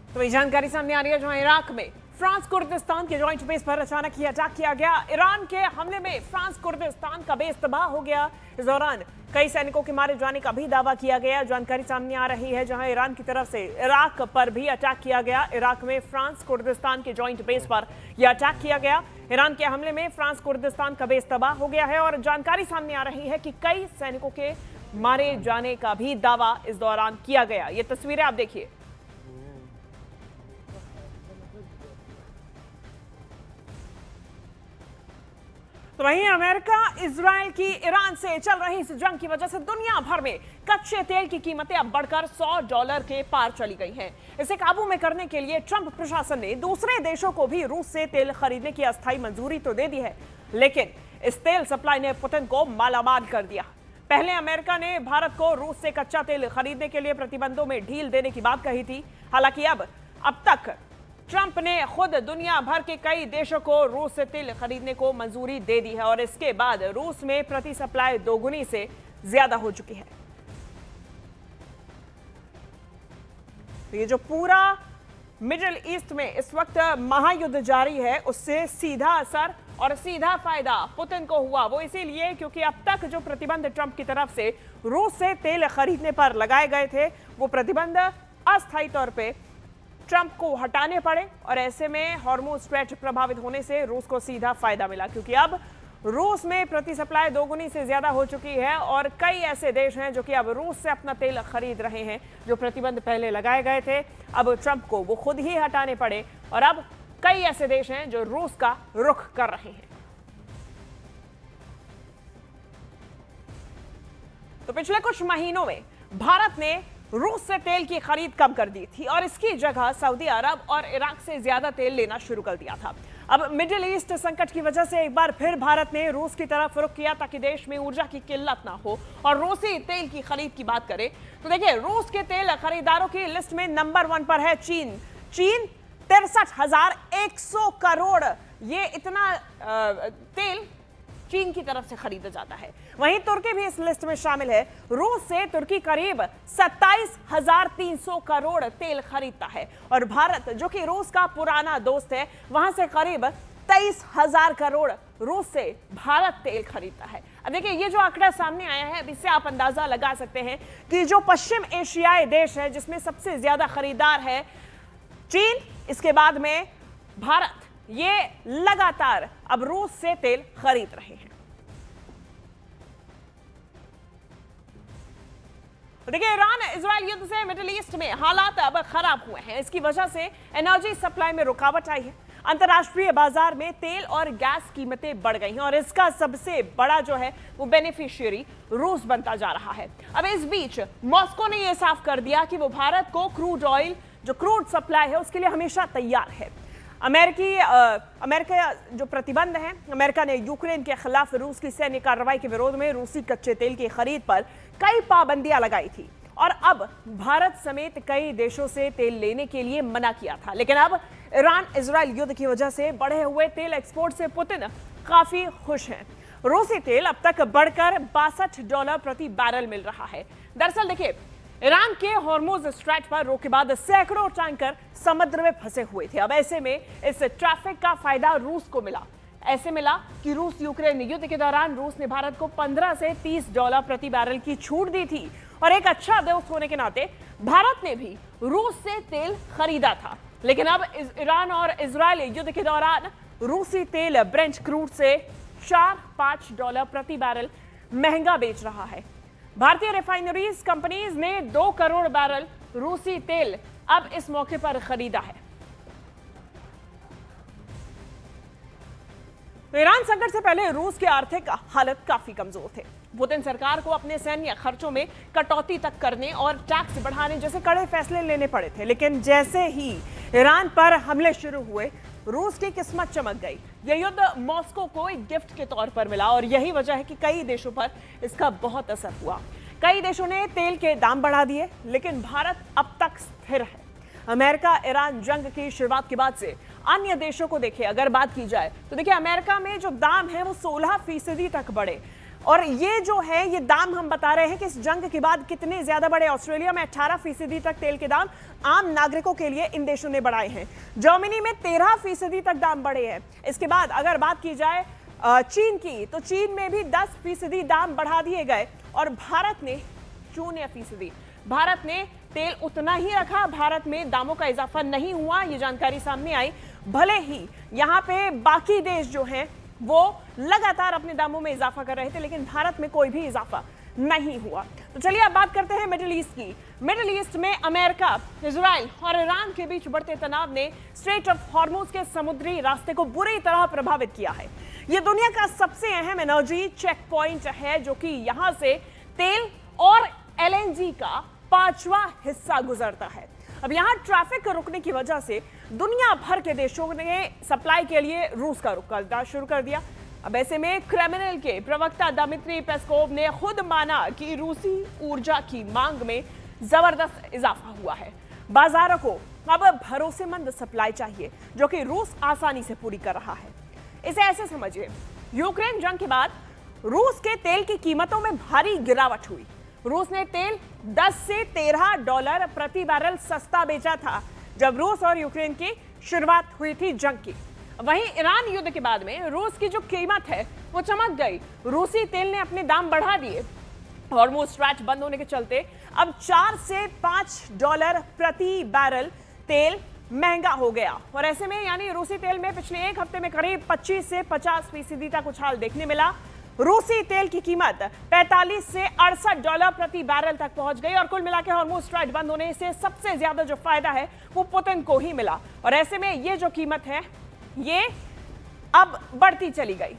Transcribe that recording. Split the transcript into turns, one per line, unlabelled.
तो ये जानकारी सामने आ रही है, जहां इराक में फ्रांस कुर्दिस्तान के जॉइंट बेस पर अचानक ही अटैक किया गया। ईरान के हमले में फ्रांस कुर्दिस्तान का बेस तबाह हो गया। इस दौरान कई सैनिकों के मारे जाने का भी दावा किया गया। जानकारी सामने आ रही है, जहां ईरान की तरफ से इराक पर भी अटैक किया गया। इराक में फ्रांस कुर्दिस्तान के जॉइंट बेस पर यह अटैक किया गया। ईरान के हमले में फ्रांस कुर्दिस्तान का बेस तबाह हो गया है और जानकारी सामने आ रही है कि कई सैनिकों के मारे जाने का भी दावा इस दौरान किया गया। ये तस्वीरें आप देखिए। तो वहीं अमेरिका इजराइल की ईरान से चल रही इस जंग की वजह से दुनिया भर में कच्चे तेल की कीमतें अब बढ़कर $100 के पार चली गई हैं। इसे काबू में करने के लिए ट्रंप प्रशासन ने दूसरे देशों को भी रूस से तेल खरीदने की अस्थायी मंजूरी तो दे दी है, लेकिन इस तेल सप्लाई ने पुतिन को मालामाल कर दिया। पहले अमेरिका ने भारत को रूस से कच्चा तेल खरीदने के लिए प्रतिबंधों में ढील देने की बात कही थी। हालांकि अब तक ट्रंप ने खुद दुनिया भर के कई देशों को रूस से तेल खरीदने को मंजूरी दे दी है और इसके बाद रूस में प्रति सप्लाई दोगुनी से ज्यादा हो चुकी है। तो ये जो पूरा मिडिल ईस्ट में इस वक्त महायुद्ध जारी है, उससे सीधा असर और सीधा फायदा पुतिन को हुआ। वो इसीलिए क्योंकि अब तक जो प्रतिबंध ट्रंप की तरफ से रूस से तेल खरीदने पर लगाए गए थे, वो प्रतिबंध अस्थायी तौर पे ट्रंप को हटाने पड़े और ऐसे में हॉर्मुज़ स्ट्रेच प्रभावित होने से रूस को सीधा फायदा मिला, क्योंकि अब रूस में प्रति सप्लाई दोगुनी से ज्यादा हो चुकी है और कई ऐसे देश हैं जो कि अब रूस से अपना तेल खरीद रहे हैं। जो प्रतिबंध पहले लगाए गए थे, अब ट्रंप को वो खुद ही हटाने पड़े और अब कई ऐसे देश हैं जो रूस का रुख कर रहे हैं। तो पिछले कुछ महीनों में भारत ने रूस से तेल की खरीद कम कर दी थी और इसकी जगह सऊदी अरब और इराक से ज्यादा तेल लेना शुरू कर दिया था। अब मिडिल ईस्ट संकट की वजह से एक बार फिर भारत ने रूस की तरफ रुख किया ताकि देश में ऊर्जा की किल्लत ना हो और रूसी तेल की खरीद की बात करें तो देखिए, रूस के तेल खरीदारों की लिस्ट में नंबर 1 पर है चीन। 63,100 करोड़ ये इतना तेल चीन की तरफ से खरीदा जाता है। वहीं तुर्की भी इस लिस्ट में शामिल है। रूस से तुर्की करीब 27,300 करोड़ तेल खरीदता है और भारत, जो कि रूस का पुराना दोस्त है, वहां से करीब 23,000 करोड़ रूस से भारत तेल खरीदता है। अब देखिए, ये जो आंकड़ा सामने आया है, अब इससे आप अंदाजा लगा सकते हैं कि जो पश्चिम एशियाई देश है जिसमें सबसे ज्यादा खरीदार है चीन, इसके बाद में भारत, ये लगातार अब रूस से तेल खरीद रहे हैं। देखिए, ईरान इजराइल युद्ध से मिडिल ईस्ट में हालात अब खराब हुए हैं। इसकी वजह से एनर्जी सप्लाई में रुकावट आई है। अंतर्राष्ट्रीय बाजार में तेल और गैस कीमतें बढ़ गई हैं और इसका सबसे बड़ा जो है वो बेनिफिशियरी रूस बनता जा रहा है। अब इस बीच मॉस्को ने यह साफ कर दिया कि वो भारत को क्रूड ऑयल, जो क्रूड सप्लाई है, उसके लिए हमेशा तैयार है। अमेरिका जो प्रतिबंध है, अमेरिका ने यूक्रेन के खिलाफ रूस की सैन्य कार्रवाई के विरोध में रूसी कच्चे तेल की खरीद पर कई पाबंदियां लगाई थी और अब भारत समेत कई देशों से तेल लेने के लिए मना किया था। लेकिन अब ईरान इजराइल युद्ध की वजह से बढ़े हुए तेल एक्सपोर्ट से पुतिन काफी खुश हैं। रूसी तेल अब तक बढ़कर $62 प्रति बैरल मिल रहा है। दरअसल देखिए, ईरान के हॉर्मुज़ स्ट्रेच पर रोक के बाद सैकड़ों टैंकर समुद्र में फंसे हुए थे। अब ऐसे में इस ट्रैफिक का फायदा रूस को मिला। ऐसे मिला कि रूस यूक्रेन युद्ध के दौरान रूस ने भारत को $15 से $30 प्रति बैरल की छूट दी थी और एक अच्छा दोस्त होने के नाते भारत ने भी रूस से तेल खरीदा था। लेकिन अब ईरान और इजराइल युद्ध के दौरान रूसी तेल ब्रेंट क्रूड से $4-5 प्रति बैरल महंगा बेच रहा है। भारतीय रिफाइनरीज कंपनीज ने 2 करोड़ बैरल रूसी तेल अब इस मौके पर खरीदा है। तो ईरान संकट से पहले रूस की आर्थिक हालत काफी कमजोर थे। पुतिन सरकार को अपने सैन्य खर्चों में कटौती तक करने और टैक्स बढ़ाने जैसे कड़े फैसले लेने पड़े थे। लेकिन जैसे ही ईरान पर हमले शुरू हुए, रूस की किस्मत चमक गई। यह युद्ध मॉस्को को एक गिफ्ट के तौर पर मिला और यही वजह है कि कई देशों पर इसका बहुत असर हुआ। कई देशों ने तेल के दाम बढ़ा दिए, लेकिन भारत अब तक स्थिर है। अमेरिका ईरान जंग की शुरुआत के बाद से अन्य देशों को देखिए, अगर बात की जाए तो देखिए, अमेरिका में जो दाम है वो 16% तक बढ़े और ये जो है ये दाम हम बता रहे हैं कि इस जंग के बाद कितने ज्यादा बढ़े। ऑस्ट्रेलिया में 18% तक तेल के दाम आम नागरिकों के लिए इन देशों ने बढ़ाए हैं। जर्मनी में 13% तक दाम बढ़े हैं। इसके बाद अगर बात की जाए चीन की, तो चीन में भी 10% दाम बढ़ा दिए गए और भारत ने 0%। भारत ने तेल उतना ही रखा, भारत में दामों का इजाफा नहीं हुआ, ये जानकारी सामने आई। भले ही यहाँ पे बाकी देश जो हैं वो लगातार अपने दामों में इजाफा कर रहे थे, लेकिन भारत में कोई भी इजाफा नहीं हुआ। तो चलिए अब बात करते हैं मिडिल ईस्ट की। मिडिल ईस्ट में अमेरिका, इजराइल और ईरान के बीच बढ़ते तनाव ने स्ट्रेट ऑफ हॉर्मुज के समुद्री रास्ते को बुरी तरह प्रभावित किया है। यह दुनिया का सबसे अहम एनर्जी चेक पॉइंट है, जो कि यहां से तेल और एलएनजी का 5वां हिस्सा गुजरता है। अब यहां ट्रैफिक रुकने की वजह से दुनिया भर के देशों ने सप्लाई के लिए रूस का रुख करना शुरू कर दिया। अब ऐसे में क्रेमलिन के प्रवक्ता दमित्री पेस्कोव ने खुद माना कि रूसी ऊर्जा की मांग में जबरदस्त इजाफा हुआ है। बाजारों को अब भरोसेमंद सप्लाई चाहिए, जो कि रूस आसानी से पूरी कर रहा है। इसे ऐसे समझिए, यूक्रेन जंग के बाद रूस के तेल की कीमतों में भारी गिरावट हुई। रूस ने तेल 10 से 13 डॉलर प्रति बैरल सस्ता बेचा था जब रूस और यूक्रेन की शुरुआत हुई थी जंग की। वहीं ईरान युद्ध के बाद में रूस की जो कीमत है वो चमक गई। रूसी तेल ने अपने दाम बढ़ा दिए। हॉर्मुज़ स्ट्रैच बंद होने के चलते अब 4 से 5 डॉलर प्रति बैरल तेल महंगा हो गया और ऐसे में यानी रूसी तेल में पिछले एक हफ्ते में करीब 25 से 50% तक उछाल देखने मिला। रूसी तेल की कीमत 45 से 68 डॉलर प्रति बैरल तक पहुंच गई और कुल मिलाकर हॉर्मुज़ स्ट्रैच बंद होने से सबसे ज्यादा जो फायदा है वो पुतिन को ही मिला और ऐसे में ये जो कीमत है ये अब बढ़ती चली गई।